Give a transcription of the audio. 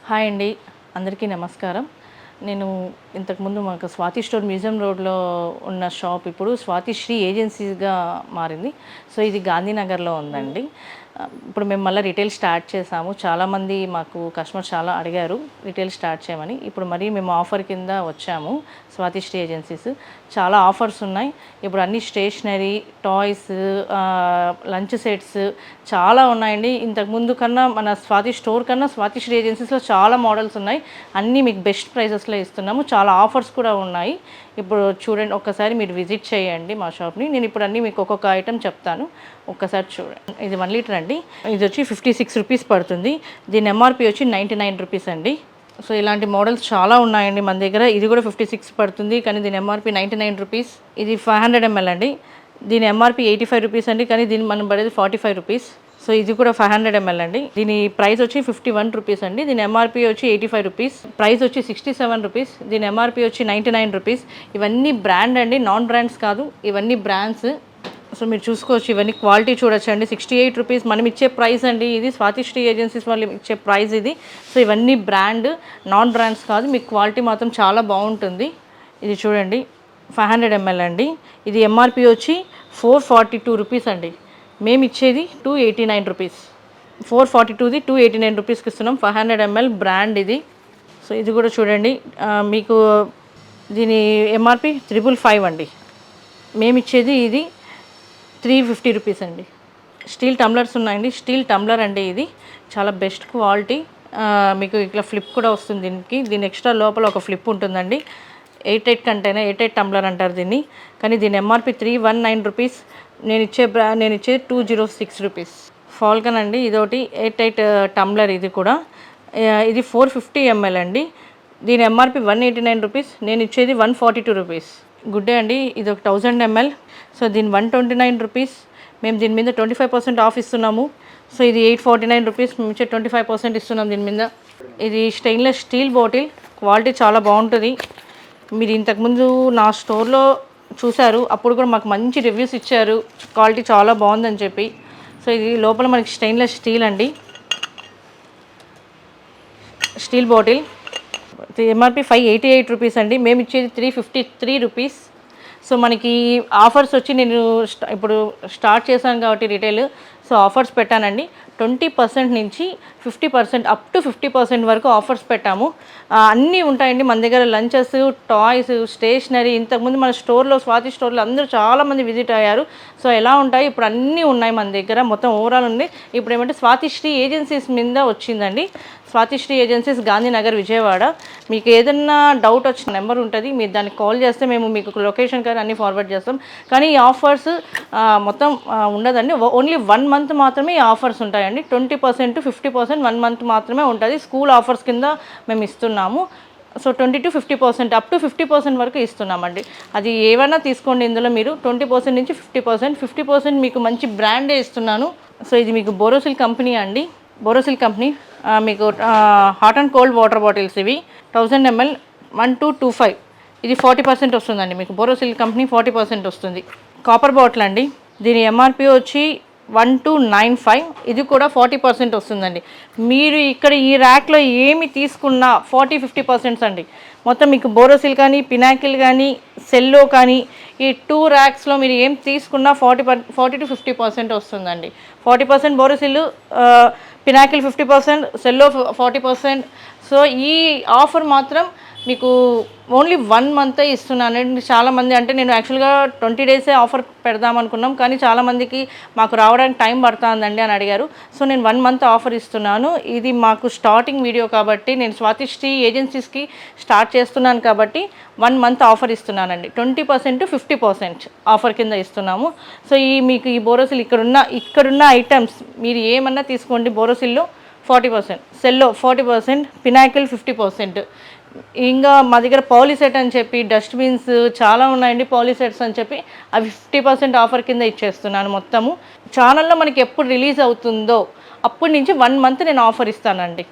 Hi అండి, అందరికీ నమస్కారం. నేను ఇంతకుముందు మాకు స్వాతి స్టోర్ మ్యూజియం రోడ్లో ఉన్న షాప్ ఇప్పుడు స్వాతి శ్రీ ఏజెన్సీస్గా మారింది. సో ఇది గాంధీనగర్లో ఉందండి. ఇప్పుడు మేము మళ్ళీ రిటైల్ స్టార్ట్ చేసాము. చాలామంది మాకు కస్టమర్స్ చాలా అడిగారు రిటైల్ స్టార్ట్ చేయమని. ఇప్పుడు మరీ మేము ఆఫర్ కింద వచ్చాము స్వాతి శ్రీ ఏజెన్సీస్. చాలా ఆఫర్స్ ఉన్నాయి. ఇప్పుడు అన్ని స్టేషనరీ, టాయ్స్, లంచ్ సెట్స్ చాలా ఉన్నాయండి. ఇంతకుముందు కన్నా మన స్వాతి స్టోర్ కన్నా స్వాతి శ్రీ ఏజెన్సీస్లో చాలా మోడల్స్ ఉన్నాయి. అన్నీ మీకు బెస్ట్ ప్రైసెస్లో ఇస్తున్నాము. చాలా ఆఫర్స్ కూడా ఉన్నాయి. ఇప్పుడు చూడండి, ఒక్కసారి మీరు విజిట్ చేయండి మా షాప్ని. నేను ఇప్పుడు అన్నీ మీకు ఒక్కొక్క ఐటెం చెప్తాను, ఒక్కసారి చూడండి. ఇది 1 లీటర్ అండి. ఇది వచ్చి 56 రూపీస్ పడుతుంది. దీని ఎంఆర్పి వచ్చి 99 రూపీస్ అండి. సో ఇలాంటి మోడల్స్ చాలా ఉన్నాయండి మన దగ్గర. ఇది కూడా 56 పడుతుంది, కానీ దీని ఎంఆర్పి 99 రూపీస్. ఇది 500 ml అండి. దీని ఎంఆర్పి 85 రూపీస్ అండి, కానీ దీని మనం పడేది 45 రూపీస్. సో ఇది కూడా 500 ml అండి. దీని ప్రైస్ వచ్చి 51 రూపీస్ అండి. దీని ఎంఆర్పి వచ్చి 85 రూపీస్. ప్రైస్ వచ్చి 67 రూపీస్. దీని ఎంఆర్పి వచ్చి 99 రూపీస్. ఇవన్నీ బ్రాండ్ అండి, నాన్ బ్రాండ్స్ కాదు, ఇవన్నీ బ్రాండ్స్. సో మీరు చూసుకోవచ్చు, ఇవన్నీ క్వాలిటీ చూడొచ్చు అండి. 68 రూపీస్ మనం ఇచ్చే ప్రైస్ అండి. ఇది స్వాతి శ్రీ ఏజెన్సీస్ వాళ్ళు ఇచ్చే ప్రైస్ ఇది. సో ఇవన్నీ బ్రాండ్, నాన్ బ్రాండ్స్ కాదు. మీకు క్వాలిటీ మాత్రం చాలా బాగుంటుంది. ఇది చూడండి, 500 ml అండి. ఇది ఎంఆర్పి వచ్చి 442 రూపీస్ అండి. మేము ఇచ్చేది 289 రూపీస్. 442ది 289 రూపీస్కి ఇస్తున్నాం. 500 ml బ్రాండ్ ఇది. సో ఇది కూడా చూడండి, మీకు దీని ఎంఆర్పి 555 అండి. మేము ఇచ్చేది ఇది 350 రూపీస్ అండి. స్టీల్ టంబ్లర్స్ ఉన్నాయండి. స్టీల్ టంబ్లర్ అండి, ఇది చాలా బెస్ట్ క్వాలిటీ. మీకు ఇట్లా ఫ్లిప్ కూడా వస్తుంది దీనికి. దీని ఎక్స్ట్రా లోపల ఒక ఫ్లిప్ ఉంటుందండి. 88 కంటైనర్, 88 టంబ్లర్ అంటారు దీన్ని. కానీ దీని ఎంఆర్పి 319 రూపీస్. నేను ఇచ్చేది 206 రూపీస్. ఫాల్కన్ అండి, ఇదొకటి 88 టంబ్లర్. ఇది కూడా ఇది 450 ml అండి. దీని ఎంఆర్పి 189 రూపీస్. నేను ఇచ్చేది 142 రూపీస్. గుడ్డే అండి, ఇది ఒక 1000 ml. సో దీని 129 రూపీస్. మేము దీని మీద 25% ఆఫ్ ఇస్తున్నాము. సో ఇది 849 రూపీస్. మేము ఇచ్చే 25% ఇస్తున్నాం దీని మీద. ఇది స్టెయిన్లెస్ స్టీల్ బాటిల్, క్వాలిటీ చాలా బాగుంటుంది. మీరు ఇంతకుముందు నా స్టోర్లో చూశారు, అప్పుడు కూడా మాకు మంచి రివ్యూస్ ఇచ్చారు, క్వాలిటీ చాలా బాగుందని చెప్పి. సో ఇది లోపల మనకి స్టెయిన్లెస్ స్టీల్ అండి, స్టీల్ బాటిల్. ఎంఆర్పి 588 రూపీస్ అండి. మేము ఇచ్చేది 353 రూపీస్. సో మనకి ఆఫర్స్ వచ్చి నేను ఇప్పుడు స్టార్ట్ చేశాను కాబట్టి రిటైల్, సో ఆఫర్స్ పెట్టానండి. 20% నుంచి 50%, అప్ టు 50% వరకు ఆఫర్స్ పెట్టాము. అన్నీ ఉంటాయండి మన దగ్గర. Lunches, toys, stationery. ఇంతకుముందు మన స్టోర్లో, స్వాతి స్టోర్లో అందరూ చాలామంది విజిట్ అయ్యారు. సో ఎలా ఉంటాయి, ఇప్పుడు అన్నీ ఉన్నాయి మన దగ్గర. మొత్తం ఓవరాల్ ఉంది. ఇప్పుడు ఏమంటే స్వాతి శ్రీ ఏజెన్సీస్ మీద వచ్చిందండి. స్వాతి శ్రీ ఏజెన్సీస్, గాంధీనగర్, విజయవాడ. మీకు ఏదన్నా డౌట్ వచ్చిన నెంబర్ ఉంటుంది, మీరు దానికి కాల్ చేస్తే మేము మీకు లొకేషన్ కానీ అన్నీ ఫార్వర్డ్ చేస్తాం. కానీ ఈ ఆఫర్స్ మొత్తం ఉండదండి. ఓన్లీ 1 మంత్ మాత్రమే ఈ ఆఫర్స్ ఉంటాయండి. 20% to 50% 1 మంత్ మాత్రమే ఉంటుంది. స్కూల్ ఆఫర్స్ కింద మేము ఇస్తున్నాము. సో 20 to 50%, అప్ టు 50% వరకు ఇస్తున్నామండి. అది ఏమైనా తీసుకోండి. ఇందులో మీరు 20% నుంచి 50%, 50% మీకు మంచి బ్రాండే ఇస్తున్నాను. సో ఇది మీకు బోరోసిల్ కంపెనీ అండి. బోరోసిల్ కంపెనీ మీకు hot and cold water bottles ఇవి 1000 ml 1225. ఇది 40% వస్తుందండి మీకు. బోరోసిల్ కంపెనీ 40% వస్తుంది. కాపర్ బాటిల్ అండి. దీని ఎంఆర్పి వచ్చి 1295. ఇది కూడా 40% వస్తుందండి. మీరు ఇక్కడ ఈ ర్యాక్లో ఏమి తీసుకున్నా 40-50% అండి. మొత్తం మీకు బోరోసిల్ కానీ, పినాకిల్ కానీ, సెల్లో కానీ, ఈ 2 ర్యాక్స్లో మీరు ఏం తీసుకున్నా 40 to 50% వస్తుందండి. 40% బోరోసిల్, పినాకిల్ 50%, సెల్లో 40%. సో ఈ ఆఫర్ మాత్రం మీకు ఓన్లీ 1 మంతే ఇస్తున్నాను. చాలామంది అంటే నేను యాక్చువల్గా 20 డేసే ఆఫర్ పెడదాం అనుకున్నాం, కానీ చాలామందికి మాకు రావడానికి టైం పడుతుందండి అని అడిగారు. సో నేను 1 మంత్ ఆఫర్ ఇస్తున్నాను. ఇది మాకు స్టార్టింగ్ వీడియో కాబట్టి, నేను స్వాతి శ్రీ ఏజెన్సీస్కి స్టార్ట్ చేస్తున్నాను కాబట్టి 1 మంత్ ఆఫర్ ఇస్తున్నానండి. 20% to 50% ఆఫర్ కింద ఇస్తున్నాము. సో మీకు ఈ బోరోసిల్ ఇక్కడున్న ఐటమ్స్ మీరు ఏమన్నా తీసుకోండి. బోరోసిల్లో 40%, సెల్లో 40%, పినాకిల్ 50%. ఇంకా మా దగ్గర పాలిసెట్ అని చెప్పి డస్ట్బిన్స్ చాలా ఉన్నాయండి. పాలిసెట్స్ అని చెప్పి అవి 50% ఆఫర్ కింద ఇచ్చేస్తున్నాను మొత్తము. ఛానల్లో మనకి ఎప్పుడు రిలీజ్ అవుతుందో అప్పటి నుంచి 1 మంత్ నేను ఆఫర్ ఇస్తానండి.